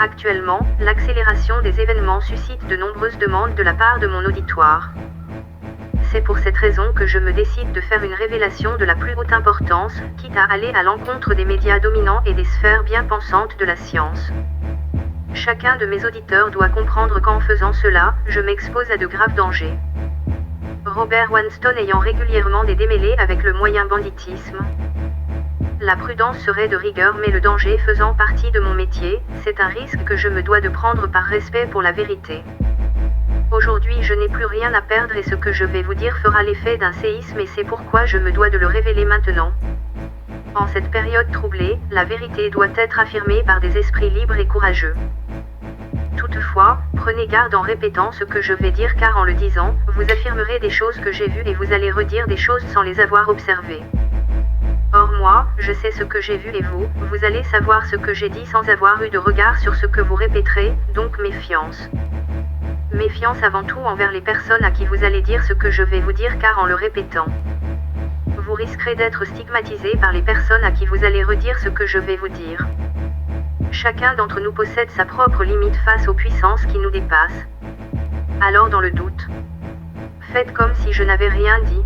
Actuellement, l'accélération des événements suscite de nombreuses demandes de la part de mon auditoire. C'est pour cette raison que je me décide de faire une révélation de la plus haute importance, quitte à aller à l'encontre des médias dominants et des sphères bien pensantes de la science. Chacun de mes auditeurs doit comprendre qu'en faisant cela, je m'expose à de graves dangers. Robert Wanston ayant régulièrement des démêlés avec le moyen banditisme. La prudence serait de rigueur, mais le danger faisant partie de mon métier, c'est un risque que je me dois de prendre par respect pour la vérité. Aujourd'hui je n'ai plus rien à perdre et ce que je vais vous dire fera l'effet d'un séisme et c'est pourquoi je me dois de le révéler maintenant. En cette période troublée, la vérité doit être affirmée par des esprits libres et courageux. Toutefois, prenez garde en répétant ce que je vais dire car en le disant, vous affirmerez des choses que j'ai vues et vous allez redire des choses sans les avoir observées. Or moi, je sais ce que j'ai vu et vous allez savoir ce que j'ai dit sans avoir eu de regard sur ce que vous répéterez, donc méfiance. Méfiance avant tout envers les personnes à qui vous allez dire ce que je vais vous dire car en le répétant, vous risquerez d'être stigmatisé par les personnes à qui vous allez redire ce que je vais vous dire. Chacun d'entre nous possède sa propre limite face aux puissances qui nous dépassent. Alors dans le doute, faites comme si je n'avais rien dit.